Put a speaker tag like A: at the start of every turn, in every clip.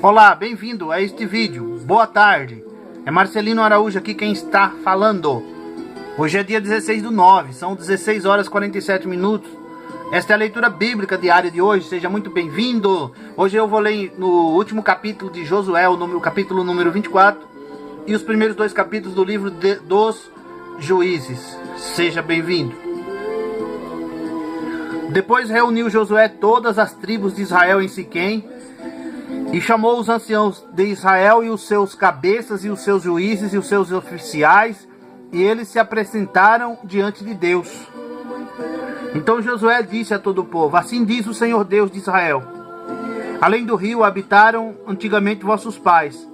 A: Olá, bem-vindo a este vídeo. Boa tarde. É Marcelino Araújo aqui quem está falando. Hoje é dia 16/9, são 16 horas e 47 minutos. Esta é a leitura bíblica diária de hoje, seja muito bem-vindo. Hoje eu vou ler no último capítulo de Josué, o capítulo número 24, e os primeiros dois capítulos do livro dos Juízes. Seja bem-vindo. Depois reuniu Josué todas as tribos de Israel em Siquém, e chamou os anciãos de Israel e os seus cabeças e os seus juízes e os seus oficiais, e eles se apresentaram diante de Deus. Então Josué disse a todo o povo: assim diz o Senhor Deus de Israel: além do rio habitaram antigamente vossos pais,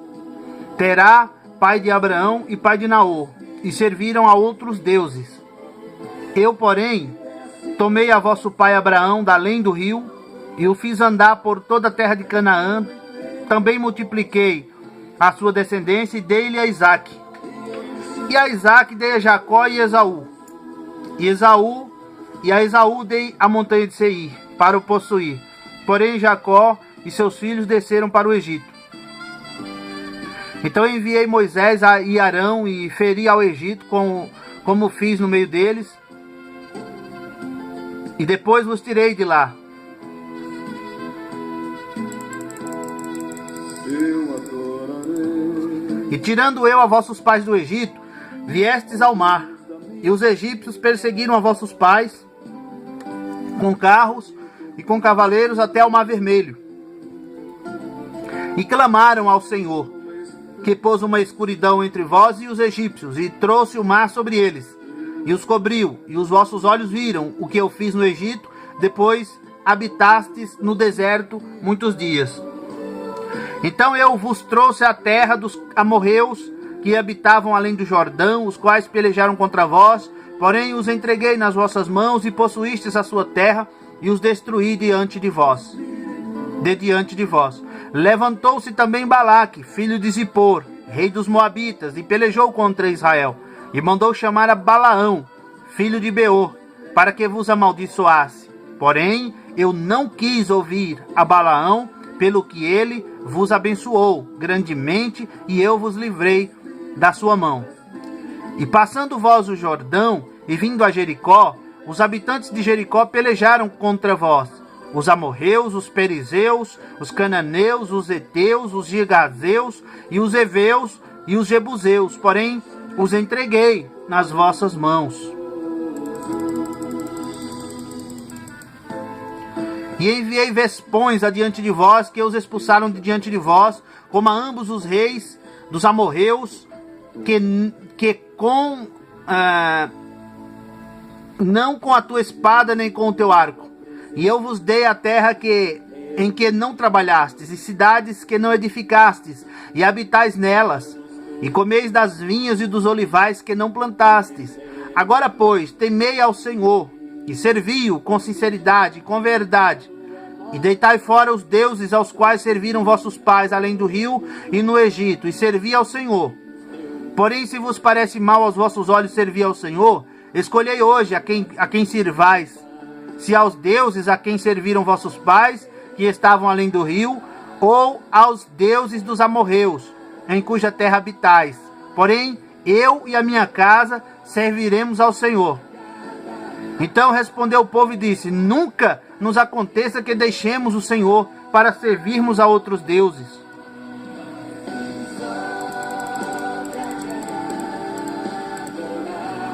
A: Terá, pai de Abraão e pai de Naor, e serviram a outros deuses. Eu, porém, tomei a vosso pai Abraão da além do rio, e o fiz andar por toda a terra de Canaã. Também multipliquei a sua descendência e dei-lhe a Isaque. E a Isaque dei a Jacó e Esaú. E a Esaú dei a montanha de Seir, para o possuir. Porém Jacó e seus filhos desceram para o Egito. Então enviei Moisés e Arão e feri ao Egito, como fiz no meio deles. E depois vos tirei de lá. E tirando eu a vossos pais do Egito, viestes ao mar, e os egípcios perseguiram a vossos pais com carros e com cavaleiros até ao mar vermelho. E clamaram ao Senhor, que pôs uma escuridão entre vós e os egípcios, e trouxe o mar sobre eles, e os cobriu, e os vossos olhos viram o que eu fiz no Egito. Depois habitastes no deserto muitos dias. Então eu vos trouxe a terra dos amorreus que habitavam além do Jordão, os quais pelejaram contra vós, porém os entreguei nas vossas mãos, e possuístes a sua terra, e os destruí diante de vós. Levantou-se também Balaque, filho de Zippor, rei dos Moabitas, e pelejou contra Israel, e mandou chamar a Balaão, filho de Beor, para que vos amaldiçoasse. Porém eu não quis ouvir a Balaão, pelo que ele vos abençoou grandemente, e eu vos livrei da sua mão. E passando vós o Jordão, e vindo a Jericó, os habitantes de Jericó pelejaram contra vós, os amorreus, os perizeus, os cananeus, os heteus, os girgazeus, e os heveus, e os jebuseus, porém os entreguei nas vossas mãos. E enviei vespões adiante de vós, que os expulsaram de diante de vós, como a ambos os reis dos amorreus, não com a tua espada nem com o teu arco. E eu vos dei a terra em que não trabalhastes, e cidades que não edificastes, e habitais nelas, e comeis das vinhas e dos olivais que não plantastes. Agora, pois, temei ao Senhor, e servi-o com sinceridade e com verdade, e deitai fora os deuses aos quais serviram vossos pais além do rio e no Egito, e servi ao Senhor. Porém, se vos parece mal aos vossos olhos servir ao Senhor, escolhei hoje a quem sirvais, se aos deuses a quem serviram vossos pais, que estavam além do rio, ou aos deuses dos amorreus, em cuja terra habitais. Porém, eu e a minha casa serviremos ao Senhor. Então respondeu o povo e disse: nunca nos aconteça que deixemos o Senhor para servirmos a outros deuses.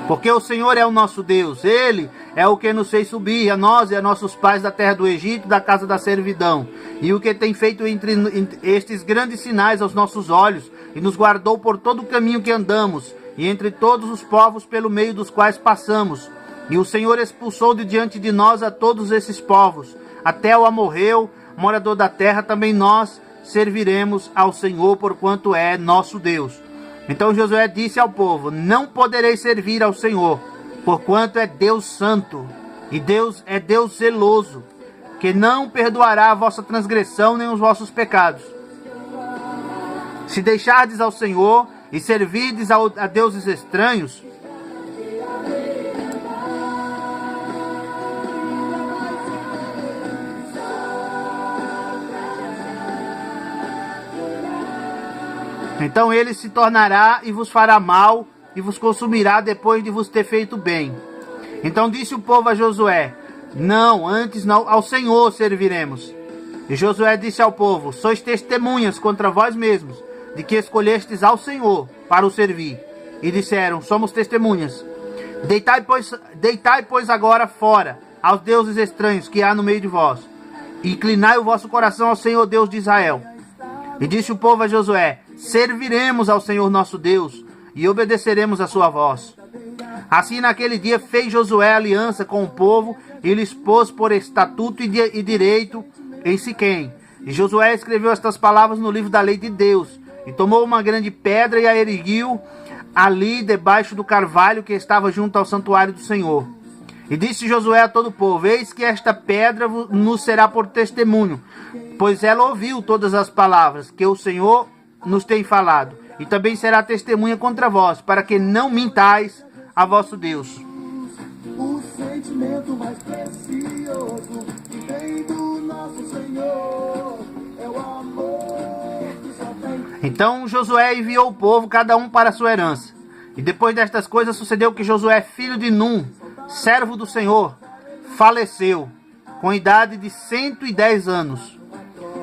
A: Porque o Senhor é o nosso Deus, Ele é o que nos fez subir, a nós e a nossos pais da terra do Egito, da casa da servidão, e o que tem feito entre estes grandes sinais aos nossos olhos, e nos guardou por todo o caminho que andamos, e entre todos os povos pelo meio dos quais passamos. E o Senhor expulsou de diante de nós a todos esses povos, até o amorreu, morador da terra. Também nós serviremos ao Senhor, porquanto é nosso Deus. Então Josué disse ao povo: não podereis servir ao Senhor, porquanto é Deus santo, e Deus é Deus zeloso, que não perdoará a vossa transgressão nem os vossos pecados. Se deixardes ao Senhor e servirdes a deuses estranhos, Então ele se tornará e vos fará mal, e vos consumirá depois de vos ter feito bem. Então disse o povo a Josué: não, antes não, ao Senhor serviremos. E Josué disse ao povo: sois testemunhas contra vós mesmos, de que escolhestes ao Senhor para o servir. E disseram: somos testemunhas. Deitai, pois, agora fora aos deuses estranhos que há no meio de vós, e inclinai o vosso coração ao Senhor Deus de Israel. E disse o povo a Josué: serviremos ao Senhor nosso Deus, e obedeceremos a sua voz. Assim naquele dia fez Josué aliança com o povo, e lhes pôs por estatuto e direito em Siquém. E Josué escreveu estas palavras no livro da lei de Deus, e tomou uma grande pedra e a erguiu ali debaixo do carvalho que estava junto ao santuário do Senhor. E disse Josué a todo o povo: eis que esta pedra nos será por testemunho, pois ela ouviu todas as palavras que o Senhor nos tem falado, e também será testemunha contra vós, para que não mintais a vosso Deus. O sentimento mais precioso que vem do nosso Senhor é o amor que só tem. Então Josué enviou o povo, cada um para a sua herança. E depois destas coisas sucedeu que Josué, filho de Num, servo do Senhor, faleceu com idade de 110 anos.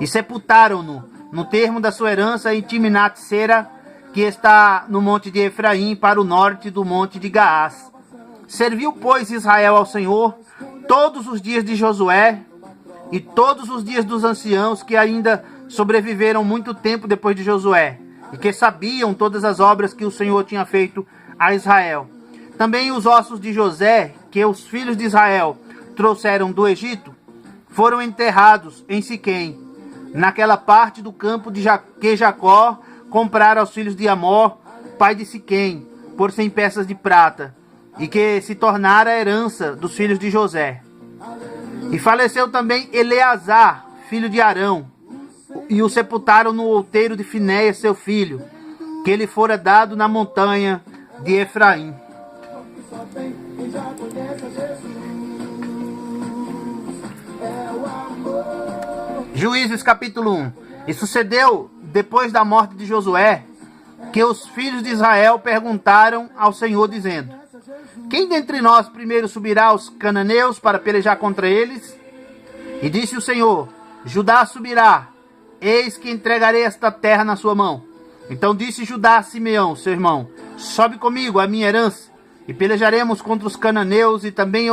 A: E sepultaram-no no termo da sua herança em Timnat-Sera, que está no monte de Efraim, para o norte do monte de Gaás. Serviu, pois, Israel ao Senhor todos os dias de Josué e todos os dias dos anciãos que ainda sobreviveram muito tempo depois de Josué, e que sabiam todas as obras que o Senhor tinha feito a Israel. Também os ossos de José, que os filhos de Israel trouxeram do Egito, foram enterrados em Siquém, naquela parte do campo que Jacó comprara aos filhos de Amor, pai de Siquém, por 100 peças de prata, e que se tornara a herança dos filhos de José. E faleceu também Eleazar, filho de Arão, e o sepultaram no outeiro de Finéias, seu filho, que lhe fora dado na montanha de Efraim. Juízes capítulo 1. E sucedeu, depois da morte de Josué, que os filhos de Israel perguntaram ao Senhor, dizendo: quem dentre nós primeiro subirá aos cananeus para pelejar contra eles? E disse o Senhor: Judá subirá, eis que entregarei esta terra na sua mão. Então disse Judá a Simeão, seu irmão: sobe comigo a minha herança, e pelejaremos contra os cananeus, e também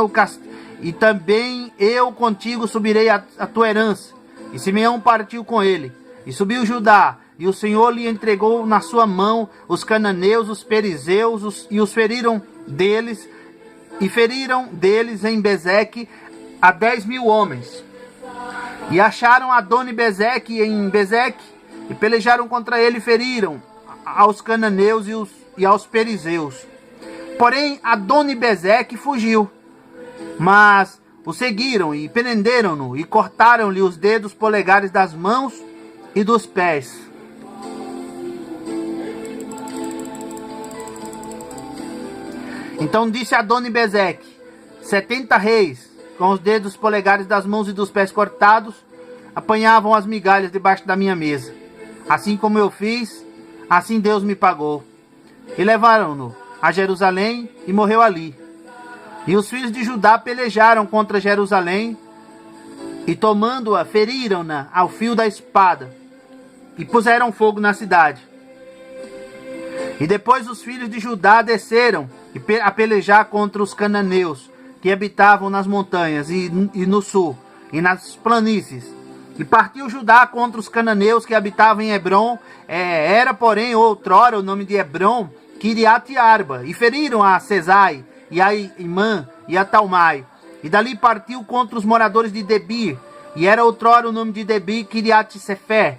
A: eu contigo subirei a tua herança. E Simeão partiu com ele, e subiu Judá, e o Senhor lhe entregou na sua mão os cananeus, os perizeus, e os feriram deles em Bezeque a 10.000 homens. E acharam Adoni-Bezeque em Bezeque, e pelejaram contra ele, e feriram aos cananeus e aos perizeus. Porém Adoni-Bezeque fugiu, mas o seguiram e prenderam-no, e cortaram-lhe os dedos polegares das mãos e dos pés. Então disse Adoni-Bezeque: 70 reis, com os dedos polegares das mãos e dos pés cortados, apanhavam as migalhas debaixo da minha mesa. Assim como eu fiz, assim Deus me pagou. E levaram-no a Jerusalém, e morreu ali. E os filhos de Judá pelejaram contra Jerusalém, e tomando-a, feriram-na ao fio da espada, e puseram fogo na cidade. E depois os filhos de Judá desceram a pelejar contra os cananeus, que habitavam nas montanhas e no sul, e nas planícies. E partiu Judá contra os cananeus que habitavam em Hebrom. Era, porém, outrora o nome de Hebrom, Quiriate-Arba. E feriram a Sesai, e a Imã, e a Talmai. E dali partiu contra os moradores de Debir. E era outrora o nome de Debir, Quiriate-Sefer.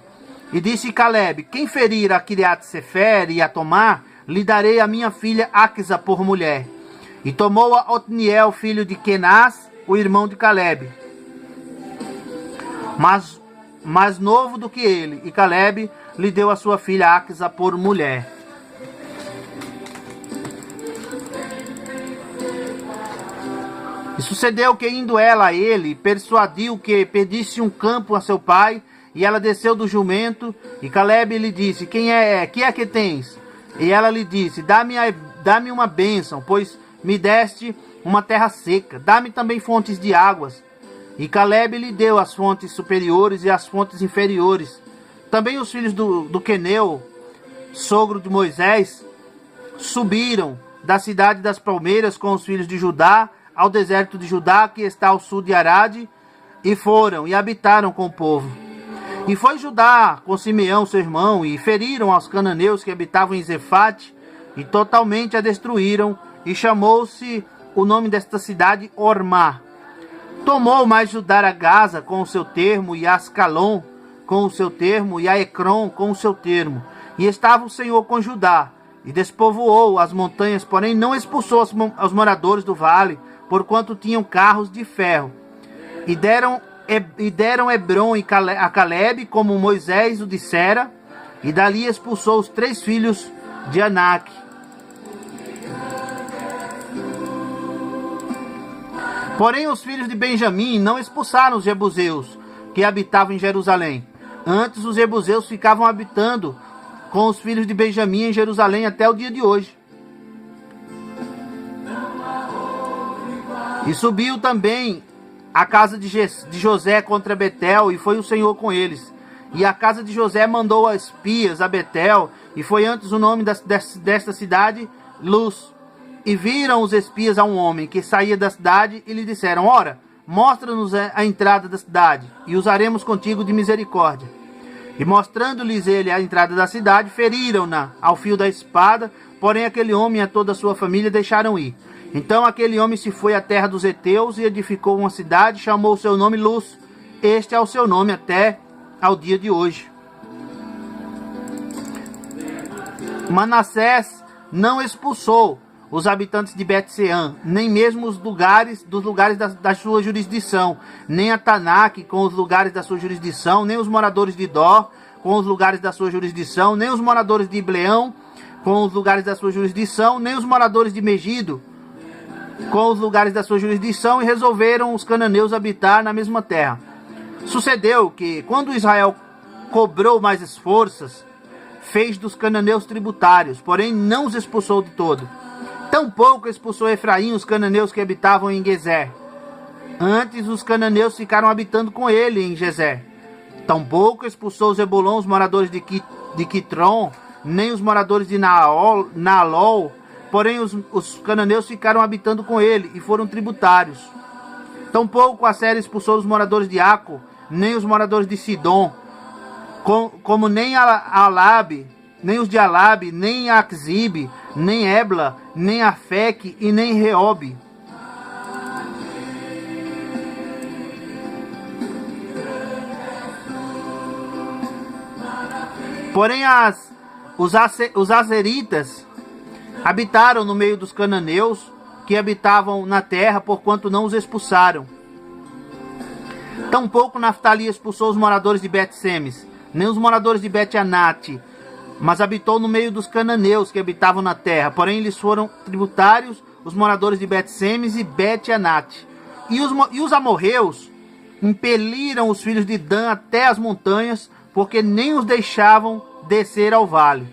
A: E disse Caleb: quem ferir a Quiriate-Sefer e a tomar, lhe darei a minha filha Axa por mulher. E tomou a Otniel, filho de Kenaz, o irmão de Caleb, mas mais novo do que ele, e Caleb lhe deu a sua filha Axa por mulher. E sucedeu que, indo ela a ele, persuadiu que pedisse um campo a seu pai, e ela desceu do jumento, e Caleb lhe disse, que é que tens? E ela lhe disse, dá-me uma bênção, pois me deste uma terra seca, dá-me também fontes de águas. E Caleb lhe deu as fontes superiores e as fontes inferiores. Também os filhos do Queneu, sogro de Moisés, subiram da cidade das palmeiras com os filhos de Judá ao deserto de Judá, que está ao sul de Arade, e foram e habitaram com o povo. E foi Judá com Simeão, seu irmão, e feriram aos cananeus que habitavam em Zefate, e totalmente a destruíram, e chamou-se o nome desta cidade Ormá. Tomou mais Judá a Gaza com o seu termo, e Ascalon com o seu termo, e a Ecrom com o seu termo. E estava o Senhor com Judá, e despovoou as montanhas, porém não expulsou os moradores do vale, porquanto tinham carros de ferro. E deram Hebron a Caleb, como Moisés o dissera, e dali expulsou os 3 filhos de Anak. Porém os filhos de Benjamim não expulsaram os jebuseus, que habitavam em Jerusalém. Antes os jebuseus ficavam habitando com os filhos de Benjamim em Jerusalém até o dia de hoje. E subiu também a casa de José contra Betel, e foi o Senhor com eles. E a casa de José mandou espias a Betel, e foi antes o nome desta cidade Luz. E viram os espias a um homem que saía da cidade, e lhe disseram, ora, mostra-nos a entrada da cidade, e usaremos contigo de misericórdia. E mostrando-lhes ele a entrada da cidade, feriram-na ao fio da espada, porém aquele homem e a toda a sua família deixaram ir. Então aquele homem se foi à terra dos heteus e edificou uma cidade, chamou o seu nome Luz. Este é o seu nome até ao dia de hoje. Manassés não expulsou os habitantes de Bet-Sean, nem mesmo os lugares da sua jurisdição, nem a Tanak com os lugares da sua jurisdição, nem os moradores de Dó com os lugares da sua jurisdição, nem os moradores de Ibleão com os lugares da sua jurisdição, nem os moradores de Megido com os lugares da sua jurisdição, e resolveram os cananeus habitar na mesma terra. Sucedeu que, quando Israel cobrou mais forças, fez dos cananeus tributários, porém não os expulsou de todo. Tampouco expulsou Efraim os cananeus que habitavam em Gezer. Antes os cananeus ficaram habitando com ele em Gezer. Tampouco expulsou Zebulon os moradores de Quitron, nem os moradores de Naalol, porém os cananeus ficaram habitando com ele e foram tributários. Tampouco Asser expulsou os moradores de Aco, nem os moradores de Sidom, como nem Alabe, nem os de Alabe, nem Axibe, nem Ebla, nem Afec e nem Reobe. Porém os azeritas habitaram no meio dos cananeus que habitavam na terra, porquanto não os expulsaram. Tampouco Naftali expulsou os moradores de Bet-Semes, nem os moradores de Bet-Anate, mas habitou no meio dos cananeus que habitavam na terra. Porém eles foram tributários, os moradores de Bet-Semes e Bet-Anate. E os amorreus impeliram os filhos de Dan até as montanhas, porque nem os deixavam descer ao vale.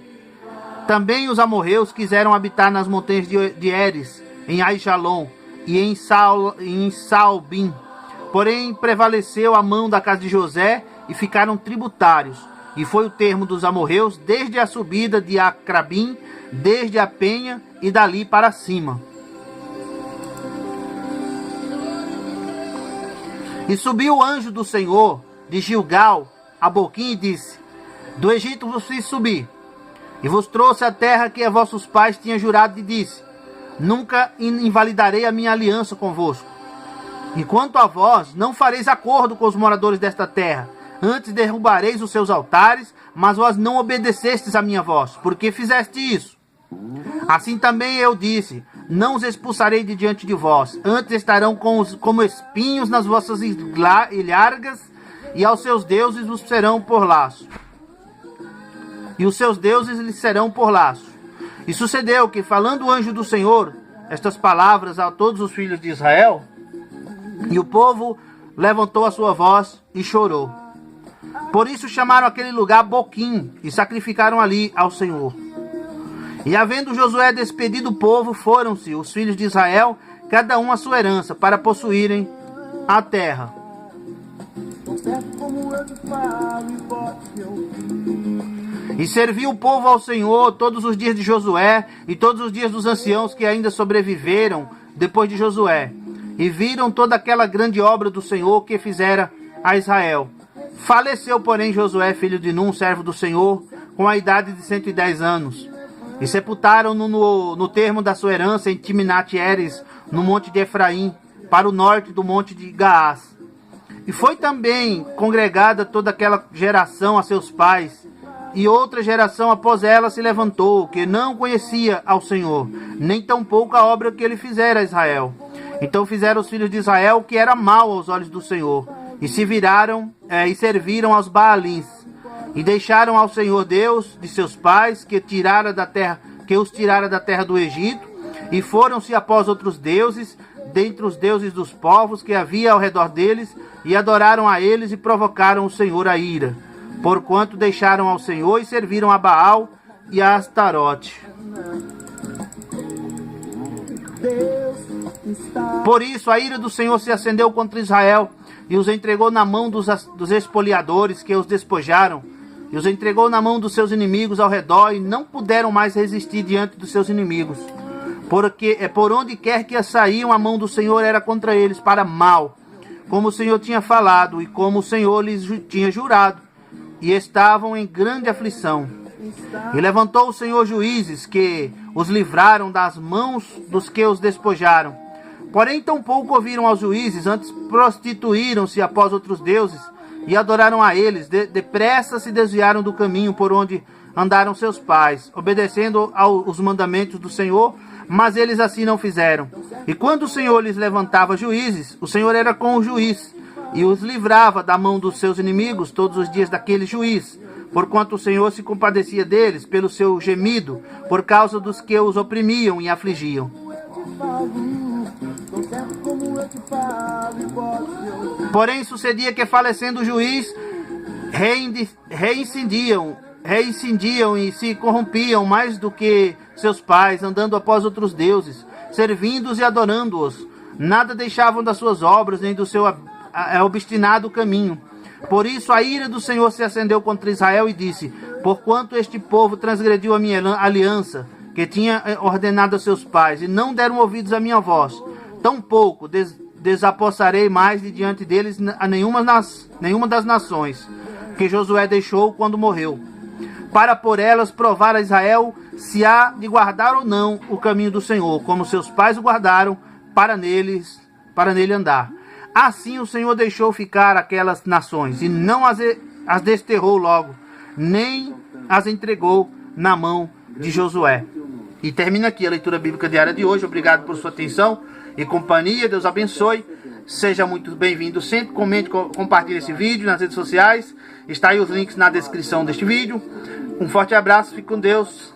A: Também os amorreus quiseram habitar nas montanhas de Eres, em Aijalon e em Saalbim. Porém prevaleceu a mão da casa de José e ficaram tributários. E foi o termo dos amorreus desde a subida de Acrabim, desde a penha e dali para cima. E subiu o anjo do Senhor de Gilgal a Boquim e disse: do Egito vos fiz subir, e vos trouxe a terra que a vossos pais tinham jurado, e disse: nunca invalidarei a minha aliança convosco. Enquanto a vós, não fareis acordo com os moradores desta terra, antes derrubareis os seus altares, mas vós não obedecestes a minha voz, porque fizeste isso. Assim também eu disse: não os expulsarei de diante de vós, antes estarão como espinhos nas vossas ilhargas, e aos seus deuses vos serão por laço. E os seus deuses lhes serão por laço. E sucedeu que, falando o anjo do Senhor estas palavras a todos os filhos de Israel, e o povo levantou a sua voz e chorou. Por isso chamaram aquele lugar Boquim e sacrificaram ali ao Senhor. E havendo Josué despedido o povo, foram-se os filhos de Israel, cada um a sua herança, para possuírem a terra. E serviu o povo ao Senhor todos os dias de Josué e todos os dias dos anciãos que ainda sobreviveram depois de Josué. E viram toda aquela grande obra do Senhor que fizera a Israel. Faleceu, porém, Josué, filho de Num, servo do Senhor, com a idade de 110 anos. E sepultaram-no no termo da sua herança em Timnat-Heres, no monte de Efraim, para o norte do monte de Gaás. E foi também congregada toda aquela geração a seus pais, e outra geração após ela se levantou, que não conhecia ao Senhor, nem tampouco a obra que ele fizera a Israel. Então fizeram os filhos de Israel o que era mal aos olhos do Senhor, e se viraram e serviram aos Baalins, e deixaram ao Senhor Deus de seus pais, que os tirara da terra do Egito, e foram-se após outros deuses, dentre os deuses dos povos que havia ao redor deles, e adoraram a eles e provocaram o Senhor a ira, porquanto deixaram ao Senhor e serviram a Baal e a Astarote. Por isso a ira do Senhor se acendeu contra Israel, e os entregou na mão dos espoliadores que os despojaram, e os entregou na mão dos seus inimigos ao redor, e não puderam mais resistir diante dos seus inimigos. Porque por onde quer que saíam, a mão do Senhor era contra eles para mal, como o Senhor tinha falado, e como o Senhor lhes tinha jurado, e estavam em grande aflição. E levantou o Senhor juízes, que os livraram das mãos dos que os despojaram. Porém, tampouco ouviram aos juízes, antes prostituíram-se após outros deuses, e adoraram a eles. Depressa se desviaram do caminho por onde andaram seus pais, obedecendo aos mandamentos do Senhor, mas eles assim não fizeram. E quando o Senhor lhes levantava juízes, o Senhor era com o juiz, e os livrava da mão dos seus inimigos todos os dias daquele juiz, porquanto o Senhor se compadecia deles pelo seu gemido, por causa dos que os oprimiam e afligiam. Porém sucedia que, falecendo o juiz, reincindiam e se corrompiam mais do que seus pais, andando após outros deuses, servindo-os e adorando-os. Nada deixavam das suas obras, nem do seu obstinado caminho. Por isso a ira do Senhor se acendeu contra Israel e disse: porquanto este povo transgrediu a minha aliança, que tinha ordenado a seus pais, e não deram ouvidos à minha voz, tampouco desapossarei mais de diante deles a nenhuma das nações que Josué deixou quando morreu, para por elas provar a Israel se há de guardar ou não o caminho do Senhor, como seus pais o guardaram, para nele andar. Assim o Senhor deixou ficar aquelas nações, e não as desterrou logo, nem as entregou na mão de Josué. E termina aqui a leitura bíblica diária de hoje. Obrigado por sua atenção e companhia. Deus abençoe. Seja muito bem-vindo sempre. Comente, compartilhe esse vídeo nas redes sociais. Está aí os links na descrição deste vídeo. Um forte abraço. Fique com Deus.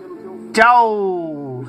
A: Tchau.